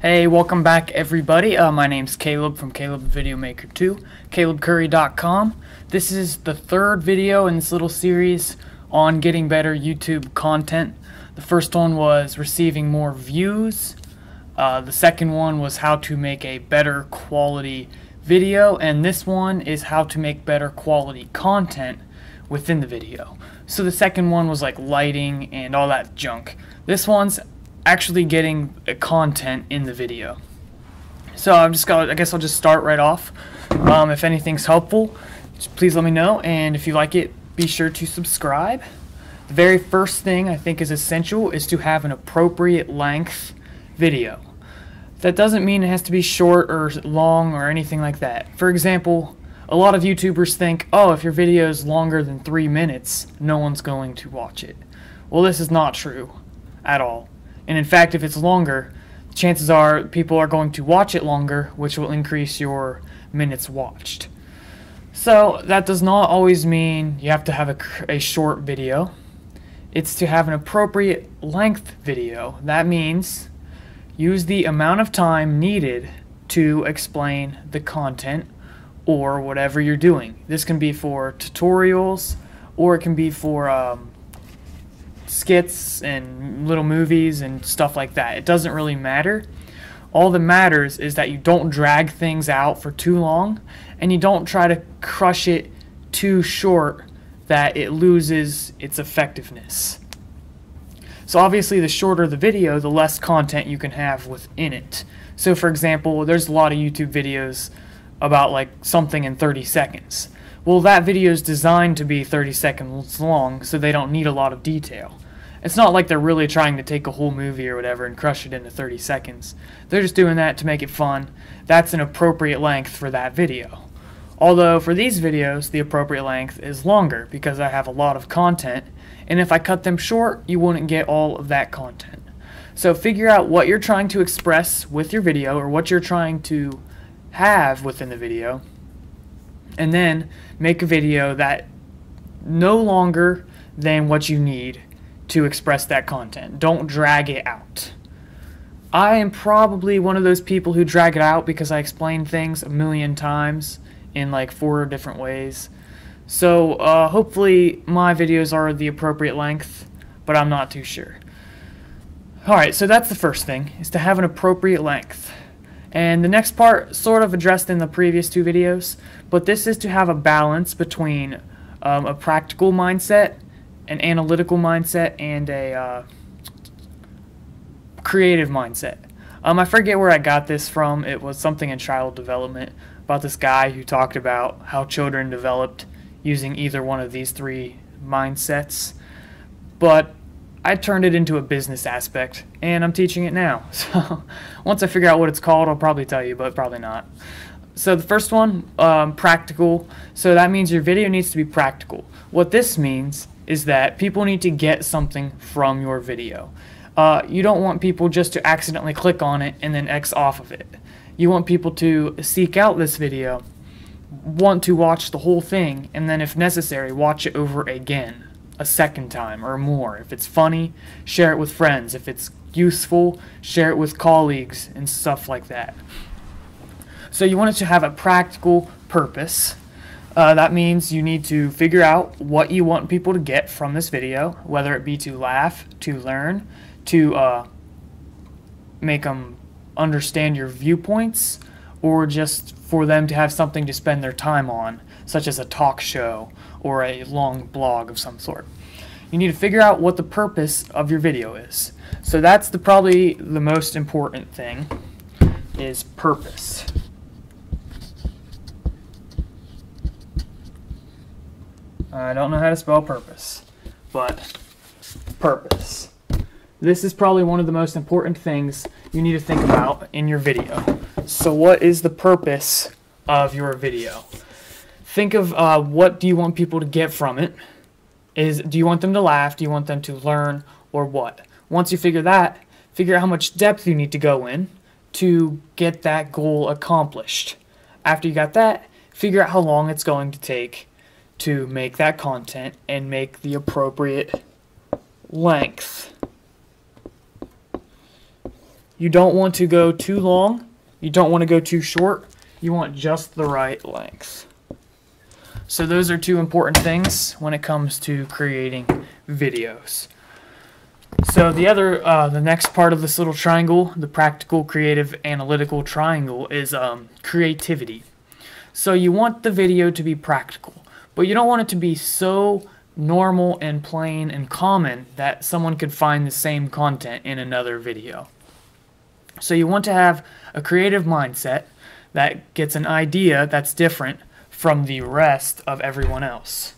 Hey, welcome back everybody. My name's Caleb from Caleb Videomaker 2, calebcurry.com. This is the third video in this little series on getting better YouTube content. The first one was receiving more views. The second one was how to make a better quality video, and this one is how to make better quality content within the video. So the second one was like lighting and all that junk. This one's actually getting content in the video. So I guess I'll just start right off. If anything's helpful, please let me know, and if you like it, be sure to subscribe. The very first thing I think is essential is to have an appropriate length video. That doesn't mean it has to be short or long or anything like that. For example, a lot of YouTubers think, oh, if your video is longer than 3 minutes, no one's going to watch it. Well, this is not true at all. And in fact, if it's longer, chances are people are going to watch it longer, which will increase your minutes watched. So that does not always mean you have to have a short video. It's to have an appropriate length video. That means use the amount of time needed to explain the content or whatever you're doing. This can be for tutorials, or it can be for skits and little movies and stuff like that. It doesn't really matter. All that matters is that you don't drag things out for too long, and you don't try to crush it too short that it loses its effectiveness. So obviously the shorter the video, the less content you can have within it. So for example, there's a lot of YouTube videos about like something in 30 seconds. Well, that video is designed to be 30 seconds long, so they don't need a lot of detail. It's not like they're really trying to take a whole movie or whatever and crush it into 30 seconds. They're just doing that to make it fun. That's an appropriate length for that video. Although for these videos, the appropriate length is longer because I have a lot of content, and if I cut them short, you wouldn't get all of that content. So figure out what you're trying to express with your video, or what you're trying to have within the video, and then make a video that no longer than what you need to express that content. Don't drag it out. I am probably one of those people who drag it out because I explain things a million times in like 4 different ways. So hopefully my videos are the appropriate length, but I'm not too sure. Alright, so that's the first thing, is to have an appropriate length. And the next part sort of addressed in the previous 2 videos, but this is to have a balance between a practical mindset, an analytical mindset, and a creative mindset. I forget where I got this from. It was something in child development about this guy who talked about how children developed using either one of these 3 mindsets. But I turned it into a business aspect, and I'm teaching it now. So once I figure out what it's called, I'll probably tell you, but probably not. So the first one, practical. So that means your video needs to be practical. What this means is that people need to get something from your video. You don't want people just to accidentally click on it and then X off of it. You want people to seek out this video, want to watch the whole thing, and then if necessary, watch it over again a second time or more. If it's funny, share it with friends. If it's useful, share it with colleagues and stuff like that. So you want it to have a practical purpose. That means you need to figure out what you want people to get from this video, whether it be to laugh, to learn, to make them understand your viewpoints, or just for them to have something to spend their time on, such as a talk show or a long blog of some sort. You need to figure out what the purpose of your video is. So that's probably the most important thing, is purpose. I don't know how to spell purpose, but purpose. This is probably one of the most important things you need to think about in your video. So what is the purpose of your video? Think of what do you want people to get from it. Do you want them to laugh? Do you want them to learn? Or what? Once you figure that, figure out how much depth you need to go in to get that goal accomplished. After you got that, figure out how long it's going to take to make that content and make the appropriate length. You don't want to go too long. You don't want to go too short. You want just the right length. So those are two important things when it comes to creating videos. So the next part of this little triangle, the practical, creative, analytical triangle, is creativity. So you want the video to be practical, but you don't want it to be so normal and plain and common that someone could find the same content in another video. So you want to have a creative mindset that gets an idea that's different from the rest of everyone else.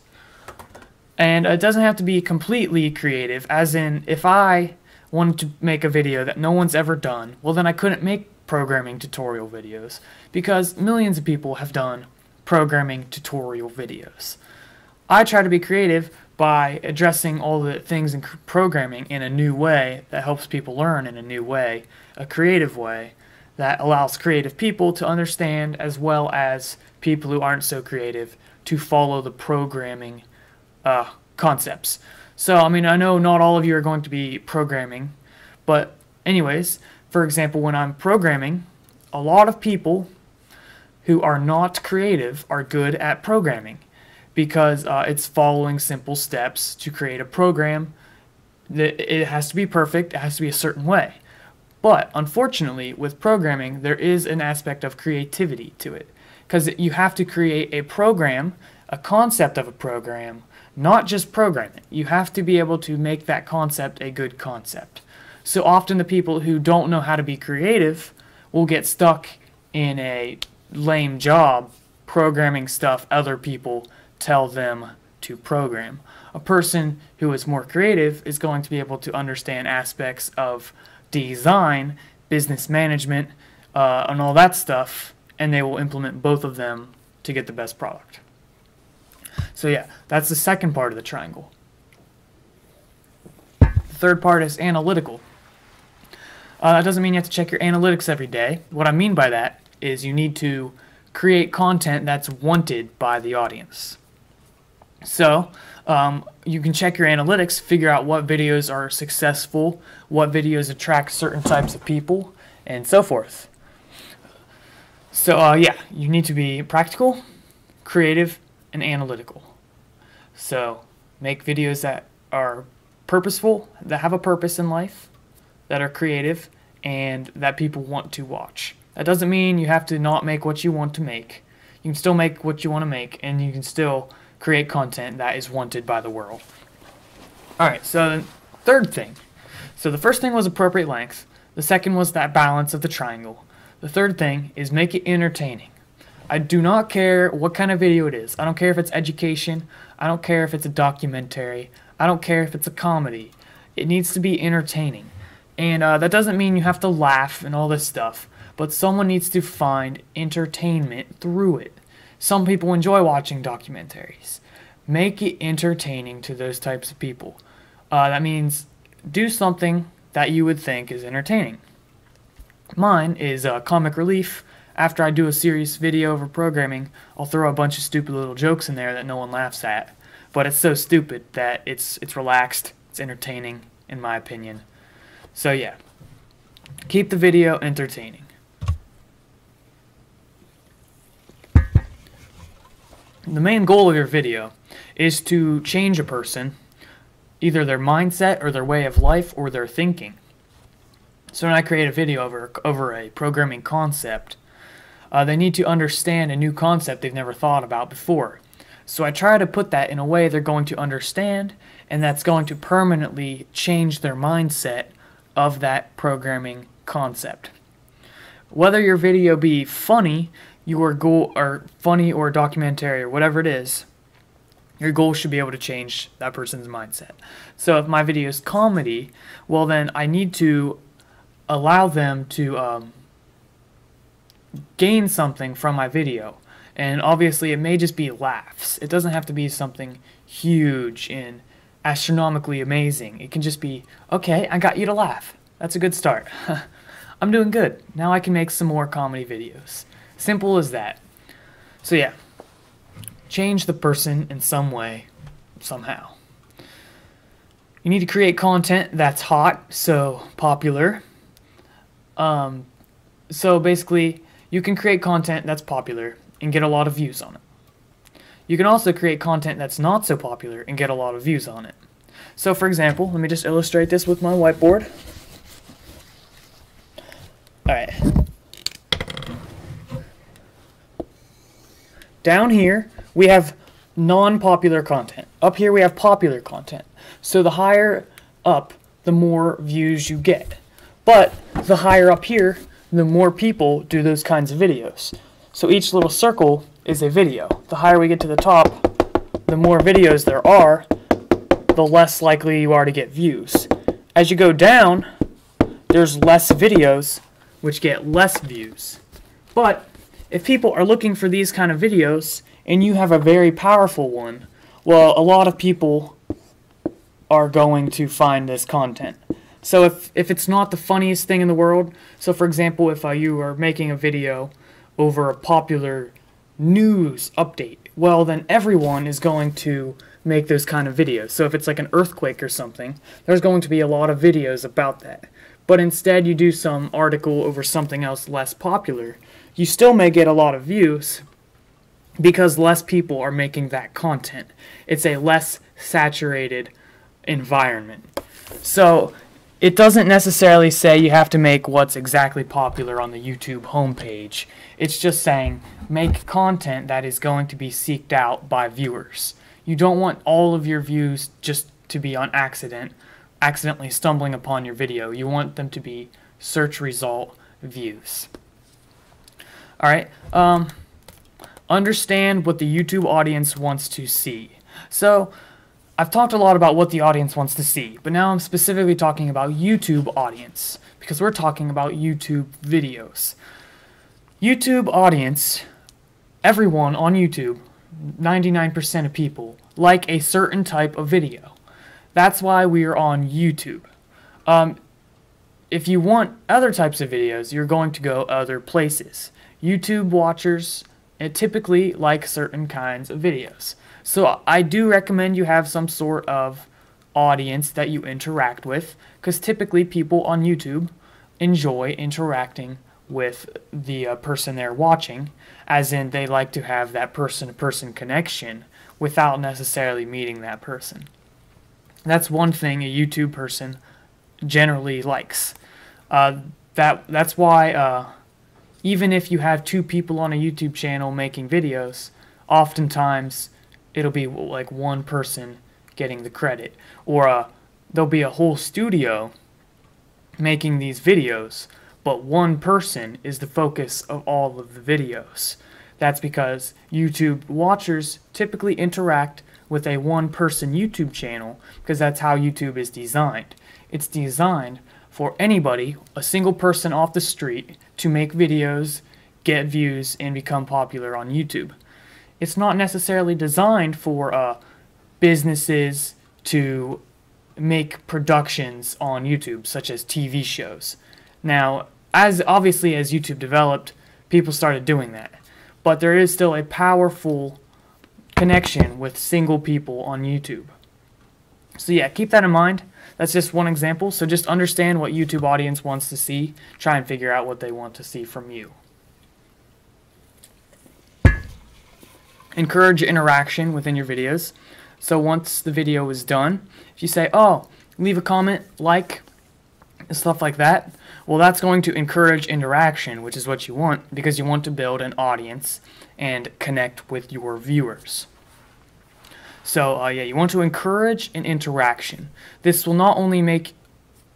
And it doesn't have to be completely creative, as in if I wanted to make a video that no one's ever done, well then I couldn't make programming tutorial videos, because millions of people have done programming tutorial videos. I try to be creative by addressing all the things in programming in a new way that helps people learn in a new way, a creative way that allows creative people to understand, as well as people who aren't so creative to follow the programming concepts. So, I mean, I know not all of you are going to be programming, but anyways, for example, when I'm programming, a lot of people who are not creative are good at programming, because it's following simple steps to create a program. It has to be perfect, it has to be a certain way. But unfortunately, with programming, there is an aspect of creativity to it, because you have to create a program, a concept of a program, not just program it. You have to be able to make that concept a good concept. So often the people who don't know how to be creative will get stuck in a lame job programming stuff other people tell them to program. A person who is more creative is going to be able to understand aspects of design, business management, and all that stuff, and they will implement both of them to get the best product. So yeah, that's the second part of the triangle. The third part is analytical. That doesn't mean you have to check your analytics every day. What I mean by that is you need to create content that's wanted by the audience. So you can check your analytics, figure out what videos are successful, what videos attract certain types of people, and so forth. So yeah, you need to be practical, creative, and analytical. So make videos that are purposeful, that have a purpose in life, that are creative, and that people want to watch. That doesn't mean you have to not make what you want to make. You can still make what you want to make, and you can still create content that is wanted by the world. Alright, so the third thing. So the first thing was appropriate length. The second was that balance of the triangle. The third thing is make it entertaining. I do not care what kind of video it is. I don't care if it's education. I don't care if it's a documentary. I don't care if it's a comedy. It needs to be entertaining. And that doesn't mean you have to laugh and all this stuff, but someone needs to find entertainment through it. Some people enjoy watching documentaries. Make it entertaining to those types of people. That means do something that you would think is entertaining. Mine is comic relief. After I do a serious video over programming, I'll throw a bunch of stupid little jokes in there that no one laughs at. But it's so stupid that it's relaxed, it's entertaining, in my opinion. So yeah, keep the video entertaining. The main goal of your video is to change a person, either their mindset or their way of life or their thinking. So when I create a video over a programming concept, they need to understand a new concept they've never thought about before. So I try to put that in a way they're going to understand, and that's going to permanently change their mindset of that programming concept. Whether your video be funny, your goal, or funny or documentary or whatever it is, your goal should be able to change that person's mindset. So if my video is comedy, well then I need to allow them to gain something from my video. And obviously it may just be laughs. It doesn't have to be something huge and astronomically amazing. It can just be, okay, I got you to laugh. That's a good start. I'm doing good. Now I can make some more comedy videos. Simple as that. So yeah, change the person in some way, somehow. You need to create content that's hot, so popular. So basically, you can create content that's popular and get a lot of views on it. You can also create content that's not so popular and get a lot of views on it. So for example, let me just illustrate this with my whiteboard. Alright. Down here, we have non-popular content. Up here, we have popular content. So the higher up, the more views you get. But the higher up here, the more people do those kinds of videos. So each little circle is a video. The higher we get to the top, the more videos there are, the less likely you are to get views. As you go down, there's less videos, which get less views. But if people are looking for these kind of videos, and you have a very powerful one, well, a lot of people are going to find this content. So if it's not the funniest thing in the world, so for example, if you are making a video over a popular news update, well, then everyone is going to make those kind of videos. So if it's like an earthquake or something, there's going to be a lot of videos about that. But instead you do some article over something else less popular, you still may get a lot of views because less people are making that content. It's a less saturated environment. So it doesn't necessarily say you have to make what's exactly popular on the YouTube homepage. It's just saying make content that is going to be seeked out by viewers. You don't want all of your views just to be on accidentally stumbling upon your video. You want them to be search result views. Alright, understand what the YouTube audience wants to see. So I've talked a lot about what the audience wants to see, but now I'm specifically talking about YouTube audience, because we're talking about YouTube videos. YouTube audience, everyone on YouTube, 99% of people, like a certain type of video. That's why we are on YouTube. If you want other types of videos, you're going to go other places. YouTube watchers typically like certain kinds of videos. So I do recommend you have some sort of audience that you interact with, because typically people on YouTube enjoy interacting with the person they're watching, as in they like to have that person-to-person connection without necessarily meeting that person. That's one thing a YouTube person generally likes. That's why even if you have two people on a YouTube channel making videos, oftentimes it'll be like one person getting the credit, or there'll be a whole studio making these videos, but one person is the focus of all of the videos. That's because YouTube watchers typically interact with a one-person YouTube channel, because that's how YouTube is designed. It's designed for anybody, a single person off the street, to make videos, get views, and become popular on YouTube. It's not necessarily designed for businesses to make productions on YouTube, such as TV shows. Now, obviously as YouTube developed, people started doing that. But there is still a powerful connection with single people on YouTube. So yeah, keep that in mind. That's just one example. So just understand what YouTube audience wants to see. Try and figure out what they want to see from you. Encourage interaction within your videos. So once the video is done, if you say, oh, leave a comment, like, and stuff like that, well, that's going to encourage interaction, which is what you want, because you want to build an audience and connect with your viewers. So yeah, you want to encourage an interaction. This will not only make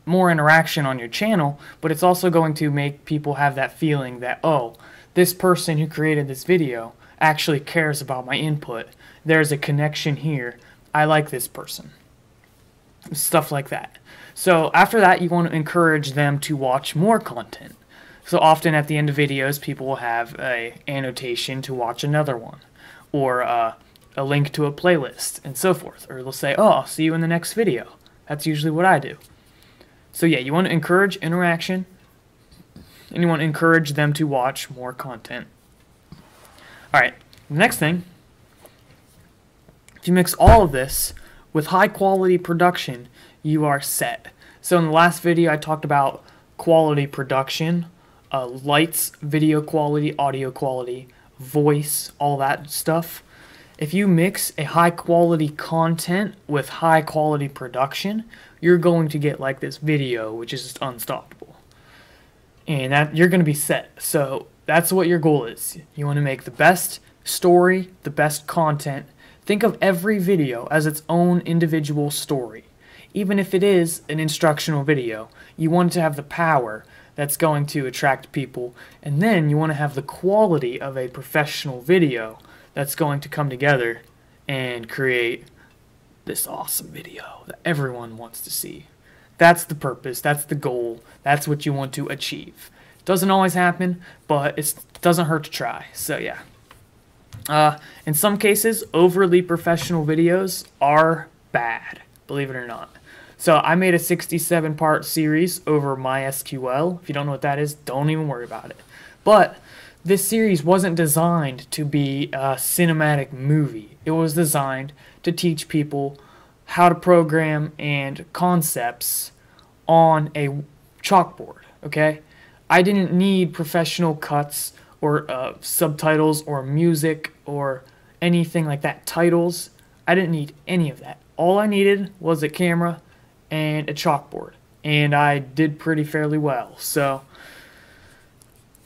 more interaction on your channel, but it's also going to make people have that feeling that, oh, this person who created this video actually cares about my input. There's a connection here. I like this person. Stuff like that. So after that, you want to encourage them to watch more content. So often at the end of videos, people will have a annotation to watch another one, or a link to a playlist, and so forth. Or they'll say, oh, I'll see you in the next video. That's usually what I do. So yeah, you want to encourage interaction, and you want to encourage them to watch more content. Alright, the next thing, if you mix all of this with high quality production, you are set. So in the last video I talked about quality production, lights, video quality, audio quality, voice, all that stuff. If you mix a high quality content with high quality production, you're going to get like this video, which is just unstoppable. And that you're going to be set. So that's what your goal is. You want to make the best story, the best content. Think of every video as its own individual story. Even if it is an instructional video, you want it to have the power that's going to attract people, and then you want to have the quality of a professional video that's going to come together and create this awesome video that everyone wants to see. That's the purpose, that's the goal, that's what you want to achieve. Doesn't always happen, but it doesn't hurt to try, so yeah. In some cases, overly professional videos are bad, believe it or not. So I made a 67-part series over MySQL. If you don't know what that is, don't even worry about it. But this series wasn't designed to be a cinematic movie. It was designed to teach people how to program and concepts on a chalkboard, okay? I didn't need professional cuts or subtitles or music or anything like that, titles. I didn't need any of that. All I needed was a camera and a chalkboard, and I did pretty fairly well. So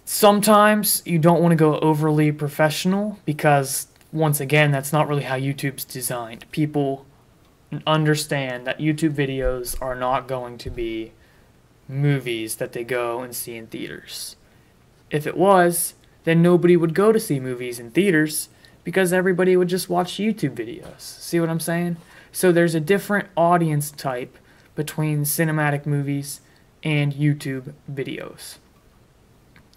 sometimes you don't want to go overly professional because, once again, that's not really how YouTube's designed. People understand that YouTube videos are not going to be movies that they go and see in theaters. If it was, then nobody would go to see movies in theaters because everybody would just watch YouTube videos. See what I'm saying? So there's a different audience type between cinematic movies and YouTube videos.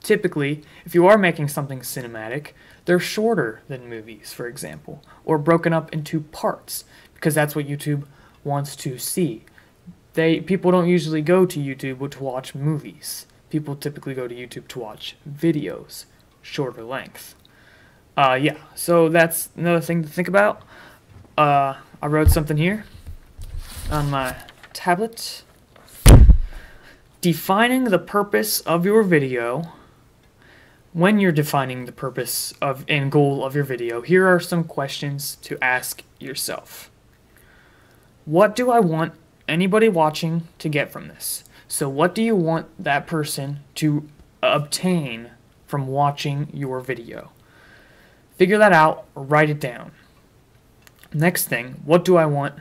Typically, if you are making something cinematic, they're shorter than movies, for example, or broken up into parts, because that's what YouTube wants to see. People don't usually go to YouTube to watch movies. People typically go to YouTube to watch videos, shorter length. Yeah, so that's another thing to think about. I wrote something here on my tablet. Defining the purpose of your video. When you're defining the purpose of and goal of your video, here are some questions to ask yourself. What do I want anybody watching to get from this? So what do you want that person to obtain from watching your video? Figure that out or write it down. Next thing, what do I want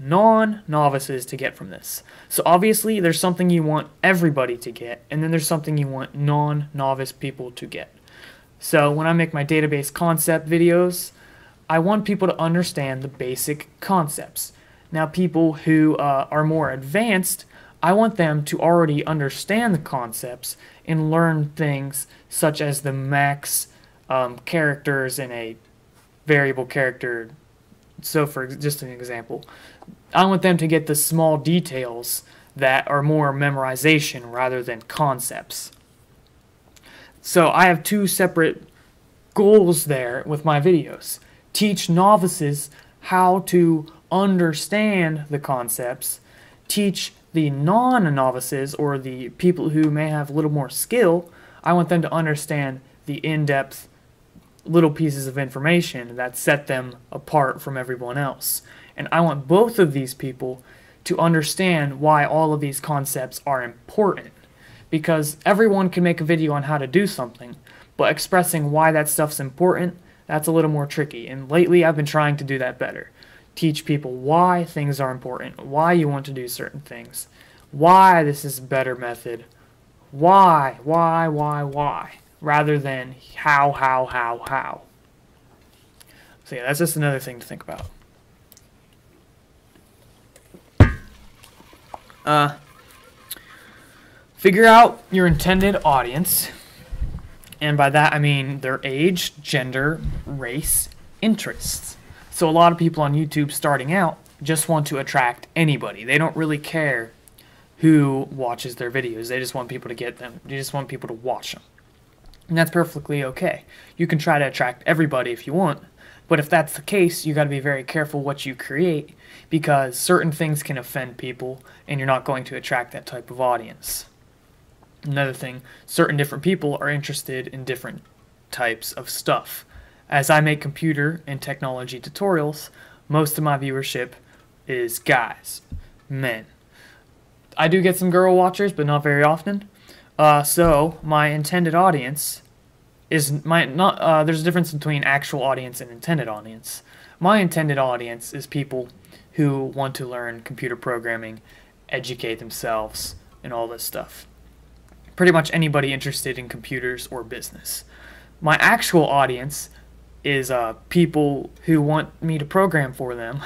non-novices to get from this? So obviously there's something you want everybody to get, and then there's something you want non-novice people to get. So when I make my database concept videos, I want people to understand the basic concepts. Now people who are more advanced, I want them to already understand the concepts and learn things such as the max characters in a variable character. So for just an example, I want them to get the small details that are more memorization rather than concepts. So I have two separate goals there with my videos. Teach novices how to understand the concepts. Teach the non-novices, or the people who may have a little more skill, I want them to understand the in-depth little pieces of information that set them apart from everyone else. And I want both of these people to understand why all of these concepts are important. Because everyone can make a video on how to do something, but expressing why that stuff's important, that's a little more tricky. And lately I've been trying to do that better. Teach people why things are important, why you want to do certain things, why this is a better method, why, rather than how. So yeah, that's just another thing to think about. Figure out your intended audience, and by that I mean their age, gender, race, interests. So a lot of people on YouTube starting out just want to attract anybody. They don't really care who watches their videos. They just want people to get them. They just want people to watch them. And that's perfectly okay. You can try to attract everybody if you want, but if that's the case, you got to be very careful what you create, because certain things can offend people and you're not going to attract that type of audience. Another thing, certain different people are interested in different types of stuff. As I make computer and technology tutorials, most of my viewership is guys, men. I do get some girl watchers, but not very often. So my intended audience is there's a difference between actual audience and intended audience. My intended audience is people who want to learn computer programming, educate themselves, and all this stuff. Pretty much anybody interested in computers or business. My actual audience is people who want me to program for them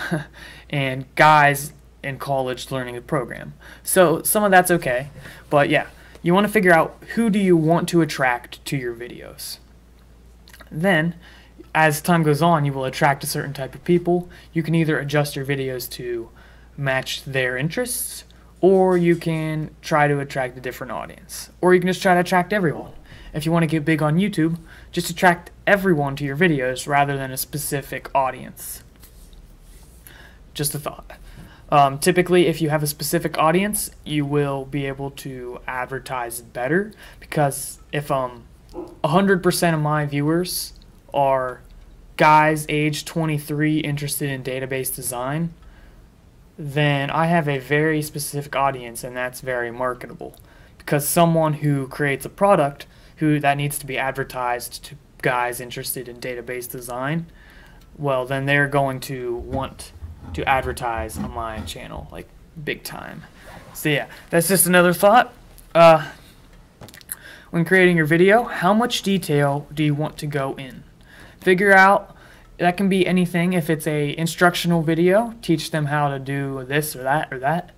and guys in college learning to program. So some of that's okay, but yeah, you want to figure out who do you want to attract to your videos. Then, as time goes on, you will attract a certain type of people. You can either adjust your videos to match their interests, or you can try to attract a different audience, or you can just try to attract everyone. If you want to get big on YouTube, just attract everyone to your videos rather than a specific audience. Just a thought. Typically, if you have a specific audience, you will be able to advertise better, because if 100% of my viewers are guys age 23 interested in database design, then I have a very specific audience, and that's very marketable. Because someone who creates a product that needs to be advertised to guys interested in database design, well, then they're going to want to advertise on my channel, like big time. So yeah, that's just another thought. When creating your video, how much detail do you want to go in? Figure out, that can be anything. If it's a instructional video, teach them how to do this or that or that.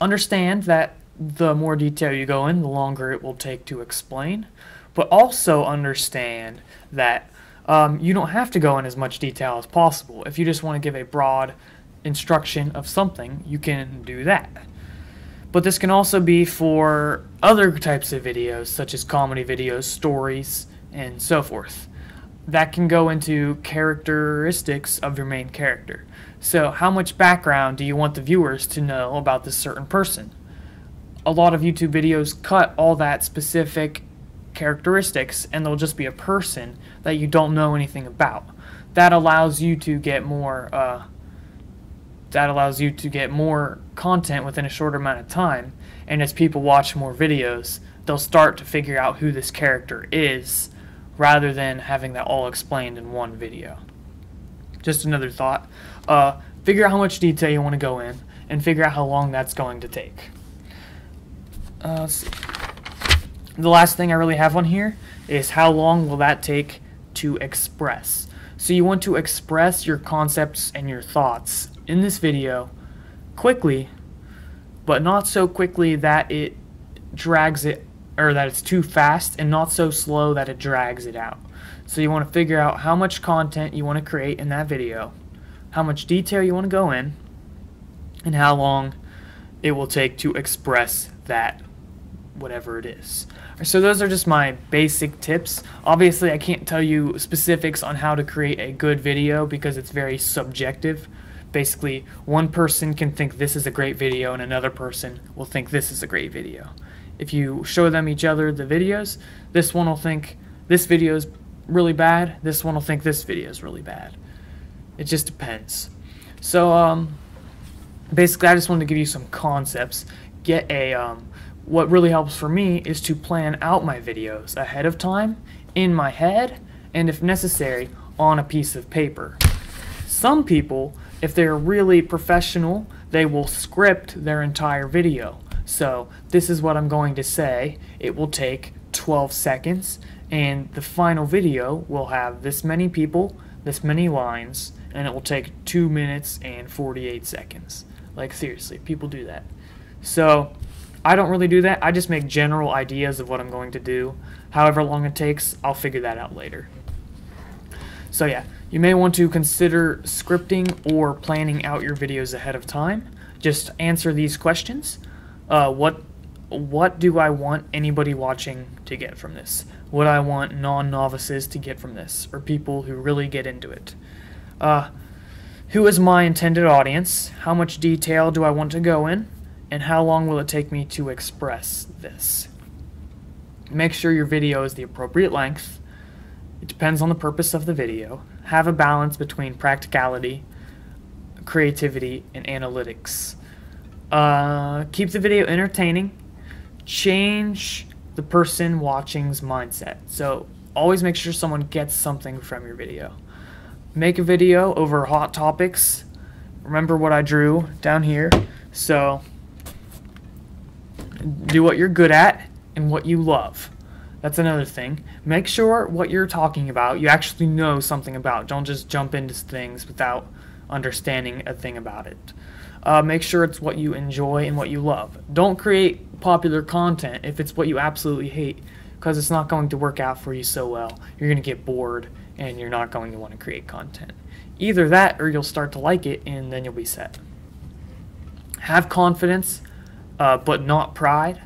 Understand that the more detail you go in, the longer it will take to explain. But also understand that you don't have to go in as much detail as possible. If you just want to give a broad instruction of something, you can do that. But this can also be for other types of videos, such as comedy videos, stories, and so forth. That can go into characteristics of your main character. So how much background do you want the viewers to know about this certain person? A lot of YouTube videos cut all that specific characteristics, and they'll just be a person that you don't know anything about. That allows you to get more content within a shorter amount of time, and as people watch more videos, they'll start to figure out who this character is, rather than having that all explained in one video. Just another thought. Figure out how much detail you want to go in, and figure out how long that's going to take. Let's see. The last thing I really have on here is how long will that take to express. So you want to express your concepts and your thoughts in this video quickly, but not so quickly that it drags it, or that it's too fast, and not so slow that it drags it out. So you want to figure out how much content you want to create in that video, how much detail you want to go in, and how long it will take to express that whatever it is. So those are just my basic tips. Obviously, I can't tell you specifics on how to create a good video because it's very subjective. Basically, one person can think this is a great video and another person will think this is a great video. If you show them each other the videos, this one will think this video is really bad, this one will think this video is really bad. It just depends. So basically, I just wanted to give you some concepts. What really helps for me is to plan out my videos ahead of time in my head, and if necessary on a piece of paper. Some people, if they're really professional, they will script their entire video. So this is what I'm going to say. It will take 12 seconds, and the final video will have this many people, this many lines, and it will take 2 minutes and 48 seconds. Like, seriously, people do that. So I don't really do that. I just make general ideas of what I'm going to do. However long it takes, I'll figure that out later. So yeah, you may want to consider scripting or planning out your videos ahead of time. Just answer these questions. What do I want anybody watching to get from this? What do I want non-novices to get from this, or people who really get into it? Who is my intended audience? How much detail do I want to go in? And how long will it take me to express this? Make sure your video is the appropriate length. It depends on the purpose of the video. Have a balance between practicality, creativity, and analytics. Keep the video entertaining. Change the person watching's mindset. So always make sure someone gets something from your video. Make a video over hot topics. Remember what I drew down here. So do what you're good at and what you love. That's another thing. Make sure what you're talking about you actually know something about. Don't just jump into things without understanding a thing about it. Make sure it's what you enjoy and what you love. Don't create popular content if it's what you absolutely hate, because it's not going to work out for you so well. You're going to get bored and you're not going to want to create content. Either that or you'll start to like it and then you'll be set. Have confidence, but not pride.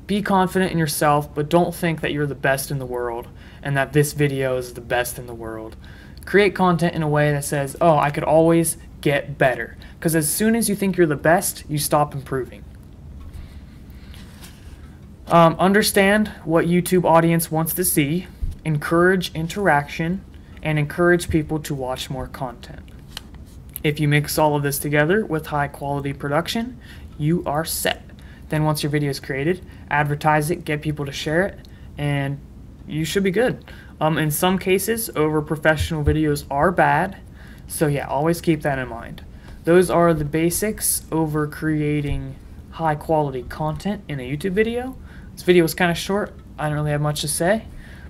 Be confident in yourself, but don't think that you're the best in the world and that this video is the best in the world. Create content in a way that says, oh, I could always get better. Because as soon as you think you're the best, you stop improving. Understand what YouTube audience wants to see. Encourage interaction and encourage people to watch more content. If you mix all of this together with high quality production, you are set. Then once your video is created, advertise it, get people to share it, and you should be good. In some cases, over professional videos are bad, so yeah, always keep that in mind. Those are the basics over creating high quality content in a YouTube video. This video was kind of short. I don't really have much to say,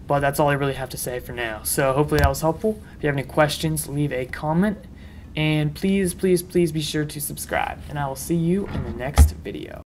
but that's all I really have to say for now. So hopefully that was helpful. If you have any questions, leave a comment, and please be sure to subscribe, and I will see you in the next video.